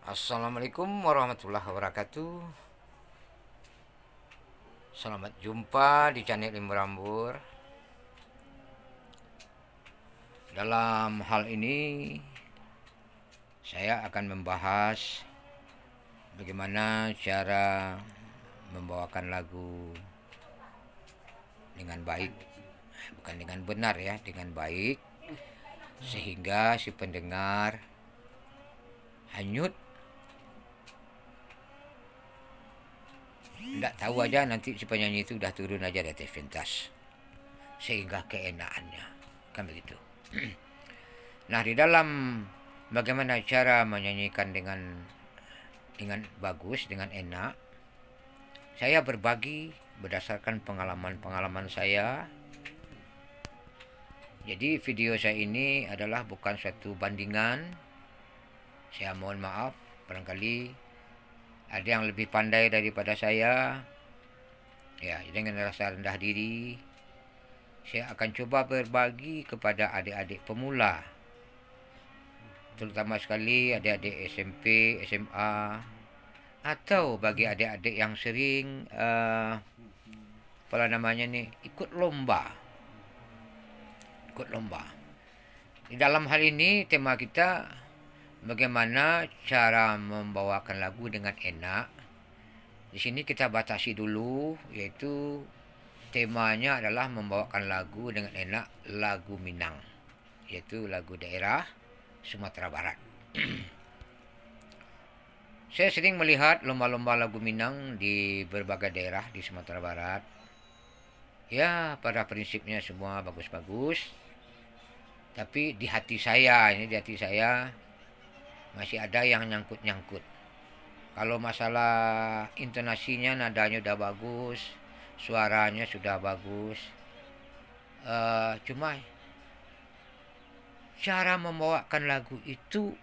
Assalamualaikum warahmatullahi wabarakatuh. Selamat jumpa di channel Ilmu Rambur. Dalam hal ini saya akan membahas bagaimana cara membawakan lagu dengan baik, bukan dengan benar ya, dengan baik, sehingga si pendengar hanyut. Tidak tahu aja nanti si penyanyi itu udah turun aja dari atas pentas, sehingga keenakannya kan begitu. Nah, di dalam bagaimana cara menyanyikan dengan bagus, dengan enak, saya berbagi berdasarkan pengalaman-pengalaman saya. Jadi video saya ini adalah bukan suatu bandingan. Saya mohon maaf, barangkali ada yang lebih pandai daripada saya. Ya, dengan rasa rendah diri, saya akan coba berbagi kepada adik-adik pemula, terutama sekali adik-adik SMP, SMA, atau bagi adik-adik yang sering ikut lomba. Di dalam hal ini tema kita bagaimana cara membawakan lagu dengan enak. Di sini kita batasi dulu, yaitu temanya adalah membawakan lagu dengan enak, lagu Minang, yaitu lagu daerah Sumatera Barat. Saya sering melihat lomba-lomba lagu Minang di berbagai daerah di Sumatera Barat. Ya, pada prinsipnya semua bagus-bagus. Tapi di hati saya masih ada yang nyangkut-nyangkut. Kalau masalah intonasinya, nadanya udah bagus, suaranya sudah bagus. Cuma cara membawakan lagu itu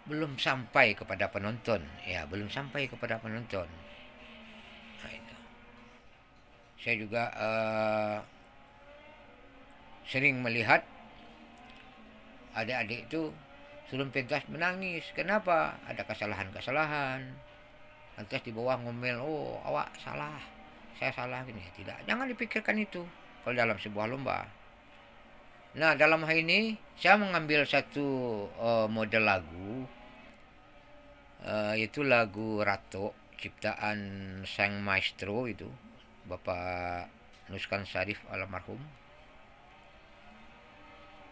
belum sampai kepada penonton. Ya, belum sampai kepada penonton. Nah, itu. Saya juga sering melihat adik-adik itu sebelum pentas menangis. Kenapa? Ada kesalahan-kesalahan. Lantas di bawah ngomel, oh awak salah, saya salah gini. Tidak, jangan dipikirkan itu kalau dalam sebuah lomba. Nah, dalam hal ini saya mengambil satu model lagu, yaitu lagu Rato, ciptaan sang maestro itu, Bapak Nuskan Syarif almarhum.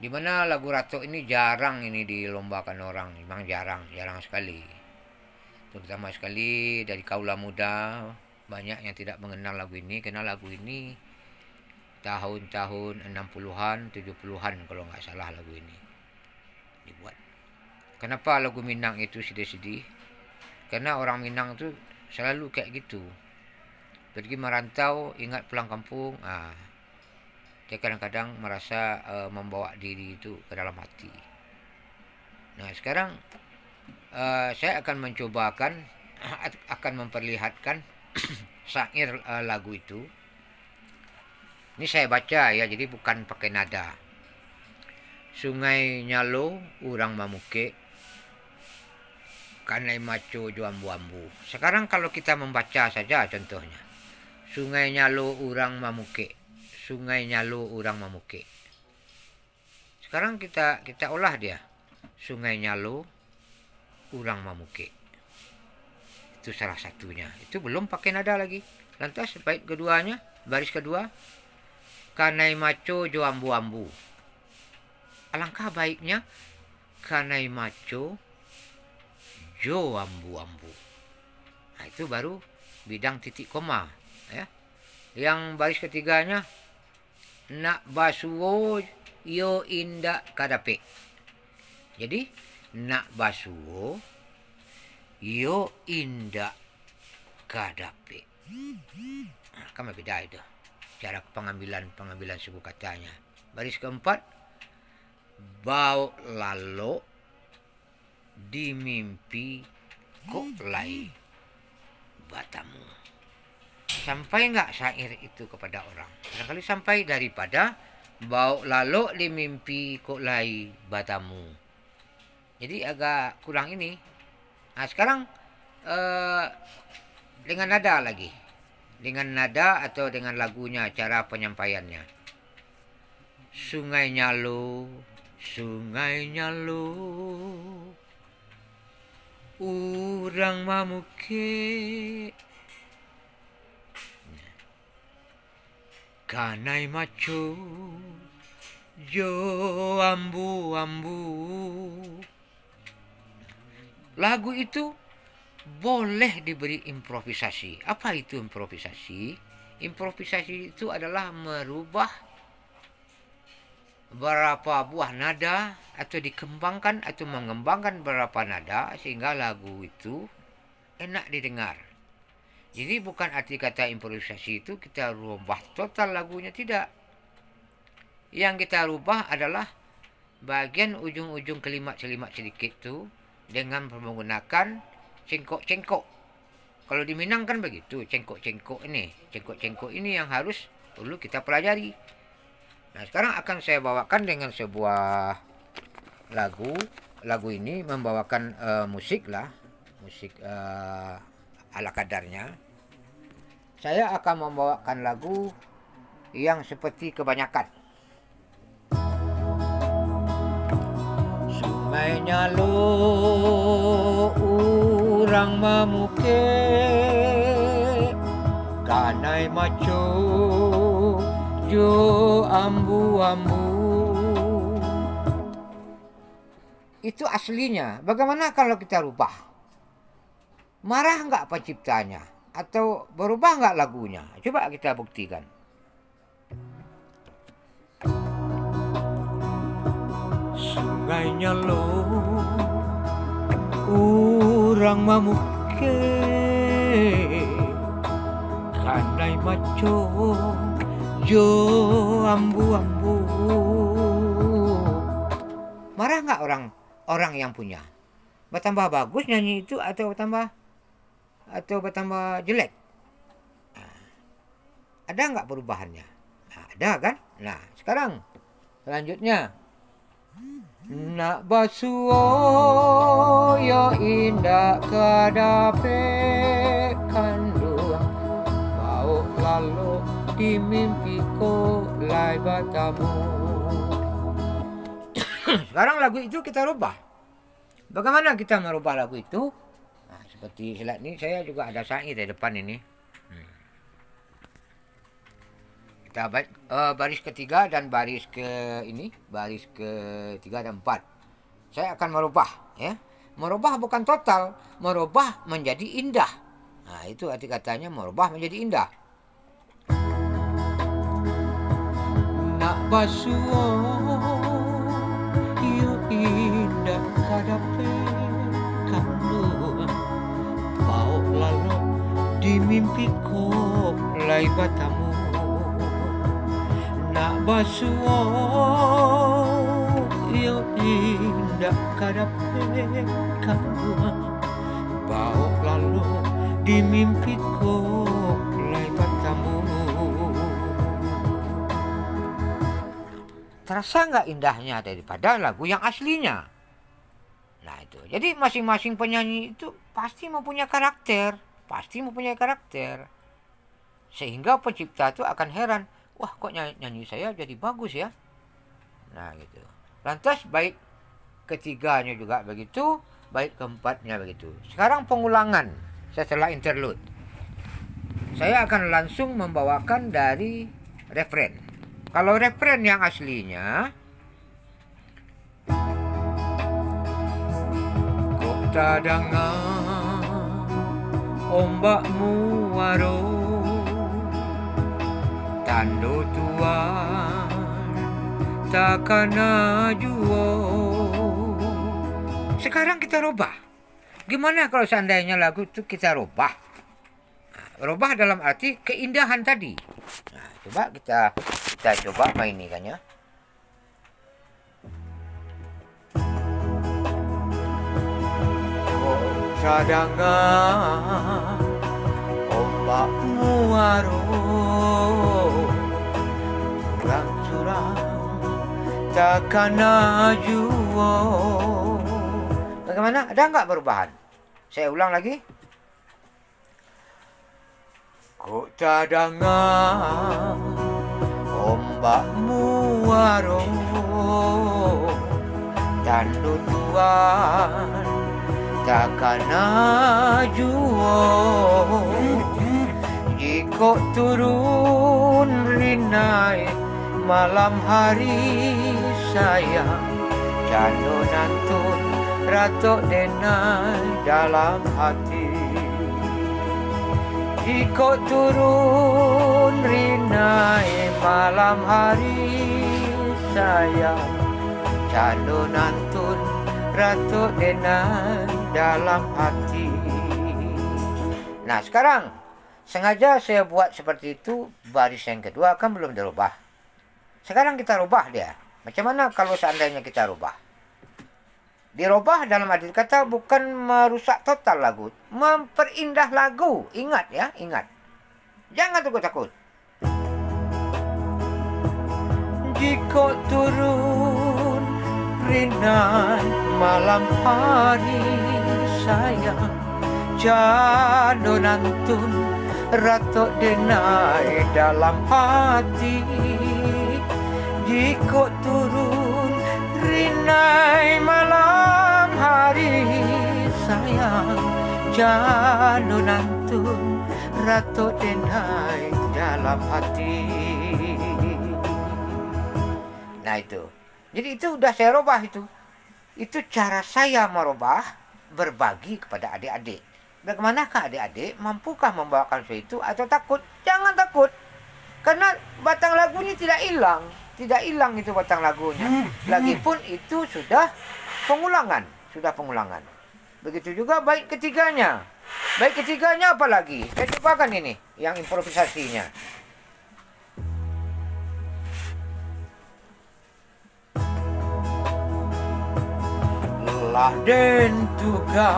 Dimana lagu Rato ini jarang ini dilombakan orang, memang jarang sekali. Terutama sekali dari kaula muda, banyak yang tidak mengenal lagu ini, karena lagu ini tahun-tahun 60-an, 70-an kalau nggak salah lagu ini dibuat. Kenapa lagu Minang itu sedih-sedih? Karena orang Minang itu selalu kayak gitu. Pergi merantau, ingat pulang kampung, dia kadang-kadang merasa membawa diri itu ke dalam hati. Nah, sekarang saya akan mencobakan, akan memperlihatkan syair lagu itu. Ini saya baca ya, jadi bukan pakai nada. Sungai nyalo, urang mamuke, kanai maco jo ambu-ambu. Sekarang kalau kita membaca saja contohnya. Sungai nyalo, urang mamuke. Sungai nyalo, urang mamuke. Sekarang kita olah dia. Sungai nyalo, urang mamuke. Itu salah satunya. Itu belum pakai nada lagi. Lantas bait keduanya, baris kedua, kanai maco jo ambu-ambu. Alangkah baiknya kanai maco jo ambu-ambu. Nah, itu baru bidang titik koma ya. Yang baris ketiganya, nak basuo yo indak kadape. Jadi nak basuo yo indak kadape. Nah, kan beda itu cara pengambilan suku katanya. Baris keempat, bau lalo di mimpi kok lai batamu. Sampai nggak syair itu kepada orang? Barangkali sampai daripada bau lalo di mimpi kok lai batamu. Jadi agak kurang ini. Nah, sekarang dengan nada lagi. Dengan nada atau dengan lagunya, cara penyampaiannya. Sungai Nyalo, urang mamuke, kanai maco, jo ambu-ambu. Lagu itu boleh diberi improvisasi. Apa itu improvisasi? Improvisasi itu adalah merubah beberapa buah nada atau dikembangkan atau mengembangkan beberapa nada sehingga lagu itu enak didengar. Jadi bukan arti kata improvisasi itu kita rubah total lagunya, tidak. Yang kita rubah adalah bagian ujung-ujung kalimat-kalimat sedikit itu dengan menggunakan cengkok-cengkok. Kalau di Minang kan begitu, cengkok-cengkok ini. Cengkok-cengkok ini yang perlu kita pelajari. Nah, sekarang akan saya bawakan dengan sebuah lagu. Lagu ini membawakan musik ala kadarnya. Saya akan membawakan lagu yang seperti kebanyakan. Sungai Nyalo, urang mamuke, kanai maco, jo ambu-ambu. Itu aslinya. Bagaimana kalau kita rubah? Marah nggak penciptanya? Atau berubah nggak lagunya? Coba kita buktikan. Sungai Nyalo, urang mamuke, kanai maco, jo ambu-ambu. Marah nggak orang yang punya? Bertambah bagus nyanyi itu atau bertambah jelek? Nah, ada nggak perubahannya? Nah, ada kan? Nah, sekarang selanjutnya. Nak basuo yo indah kadape kandung, bau lalu di mimpiku lai batamu. Sekarang lagu itu kita rubah. Bagaimana kita merubah lagu itu? Nah, seperti silat ini saya juga ada syair di depan ini. Kita baris ketiga dan baris ketiga dan 4. Saya akan merubah, ya. Merubah bukan total, merubah menjadi indah. Nah, itu arti katanya merubah menjadi indah. Nak basuo yo indah kadape kamu, bau lalu di mimpiku lai batamu. Nak basuo yo indah kadape kamu, bau lalu di mimpiku lai batamu. Terasa nggak indahnya daripada lagu yang aslinya? Nah itu. Jadi masing-masing penyanyi itu pasti mempunyai karakter, sehingga pencipta itu akan heran. Wah, kok nyanyi saya jadi bagus ya? Nah, gitu. Lantas bait ketiganya juga begitu, bait keempatnya begitu. Sekarang pengulangan setelah interlude. Saya akan langsung membawakan dari refren. Kalau refren yang aslinya, kok tadangan ombakmu waro, tando tuan takkan ajuo. Sekarang kita rubah. Gimana kalau seandainya lagu itu kita rubah? Nah, rubah dalam arti keindahan tadi. Nah, coba kita coba mainkan ya. Cadangan ombakmu waro, curang-curang takkan ajuo. Bagaimana? Ada nggak perubahan? Saya ulang lagi. Ku tak dengar ombak muaro dan tuan takkan juo jika turun rinai malam hari sayang jano nantun ratok denai dalam hati. Jika turun rinai malam hari sayang jano nantun ratok denai dalam hati. Nah sekarang sengaja saya buat seperti itu, baris yang kedua kan belum dirubah. Sekarang kita rubah dia. Macam mana kalau seandainya kita rubah? Dirubah dalam arti kata bukan merusak total lagu, memperindah lagu. Ingat ya, ingat. Jangan takut-takut. Jika turun rinai malam hari sayang jano nantun ratok denai dalam hati. Jika turun rinai malam hari sayang jano nantun ratok denai dalam hati. Nah itu. Jadi itu udah saya robah itu. Itu cara saya merubah, berbagi kepada adik-adik. Bagaimanakah adik-adik? Mampukah membawakan sesuatu atau takut? Jangan takut. Karena batang lagunya tidak hilang. Tidak hilang itu batang lagunya. Lagipun itu sudah pengulangan. Sudah pengulangan. Begitu juga bait ketiganya. Bait ketiganya apa lagi? Saya cobakan ini. Yang improvisasinya. Lah den tuga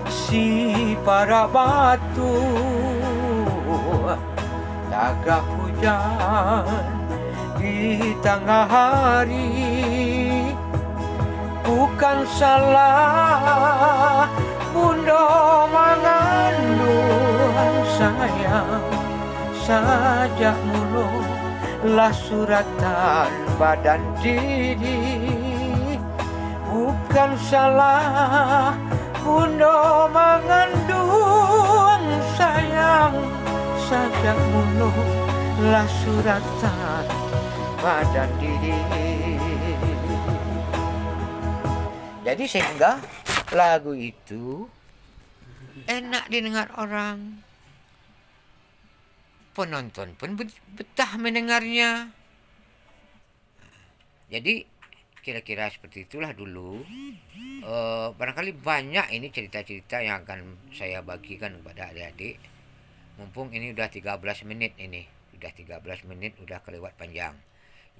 si para batu tagah hujan di tengah hari. Bukan salah bunda mengandung sayang sajak mulu lah suratan badan diri. Bukan salah bunda mengandung sayang sajak mulu lah suratan badan diri. Jadi sehingga lagu itu enak didengar orang. Penonton pun betah mendengarnya. Jadi kira-kira seperti itulah dulu. Barangkali banyak ini cerita-cerita yang akan saya bagikan kepada adik-adik. Mumpung ini udah 13 menit ini. Udah 13 menit, udah kelewat panjang.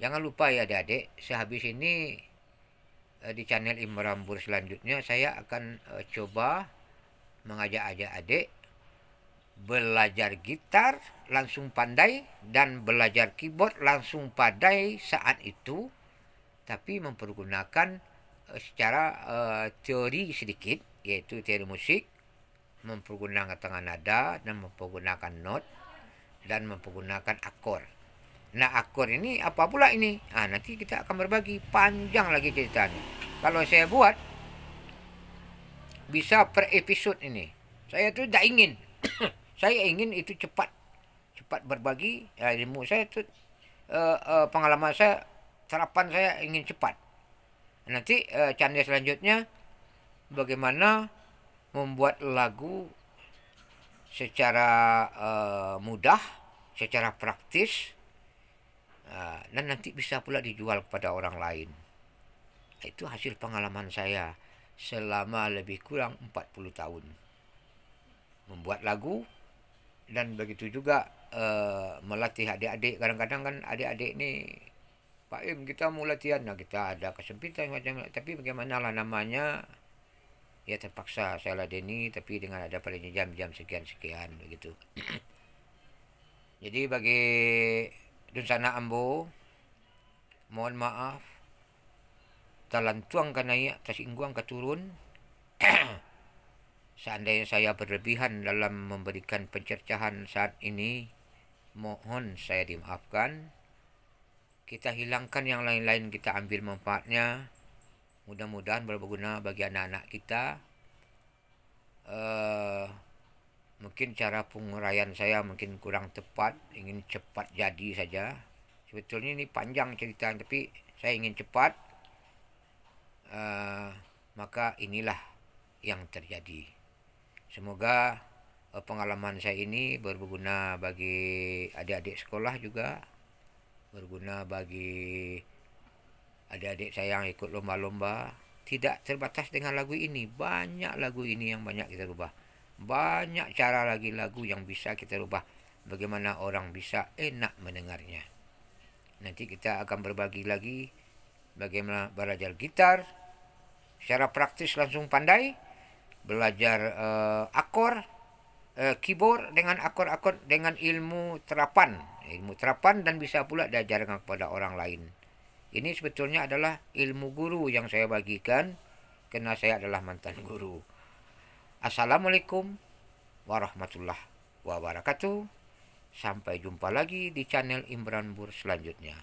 Jangan lupa ya adik-adik, sehabis ini di channel Imrambur selanjutnya saya akan coba mengajak adik-adik belajar gitar langsung pandai dan belajar keyboard langsung pandai saat itu. Tapi mempergunakan secara teori sedikit, yaitu teori musik, mempergunakan tengah nada dan mempergunakan not dan mempergunakan akor. Nah akor ini apa pula ini? Nanti kita akan berbagi panjang lagi ceritanya. Kalau saya buat bisa per episode ini. Saya tuh tak ingin, saya ingin itu cepat berbagi ilmu saya tuh, pengalaman saya. Sarapan saya ingin cepat. Nanti channel selanjutnya bagaimana membuat lagu secara mudah, secara praktis, dan nanti bisa pula dijual kepada orang lain. Itu hasil pengalaman saya selama lebih kurang 40 tahun membuat lagu. Dan begitu juga melatih adik-adik. Kadang-kadang kan adik-adik ni, Pak Im, kita mau latihan. Nah, kita ada kesempitan macam, tapi bagaimanalah namanya, ya terpaksa saya ladeni, tapi dengan ada padanya jam-jam sekian-sekian begitu. Jadi bagi Dunsana Ambo, mohon maaf, talantuang kanaya tasingguang katurun. Seandainya saya berlebihan dalam memberikan pencercahan saat ini, mohon saya dimaafkan. Kita hilangkan yang lain-lain, kita ambil manfaatnya. Mudah-mudahan berguna bagi anak-anak kita. Mungkin cara penguraian saya mungkin kurang tepat, ingin cepat jadi saja. Sebetulnya ini panjang cerita, tapi saya ingin cepat. Maka inilah yang terjadi. Semoga pengalaman saya ini berguna bagi adik-adik sekolah juga, berguna bagi adik-adik saya yang ikut lomba-lomba. Tidak terbatas dengan lagu ini, banyak lagu ini yang banyak kita rubah. Banyak cara lagi lagu yang bisa kita rubah, bagaimana orang bisa enak mendengarnya. Nanti kita akan berbagi lagi bagaimana belajar gitar secara praktis langsung pandai, belajar akor, keyboard dengan akor-akor dengan ilmu terapan dan bisa pula diajarkan kepada orang lain. Ini sebetulnya adalah ilmu guru yang saya bagikan karena saya adalah mantan guru. Assalamualaikum warahmatullahi wabarakatuh. Sampai jumpa lagi di channel Imran Bur selanjutnya.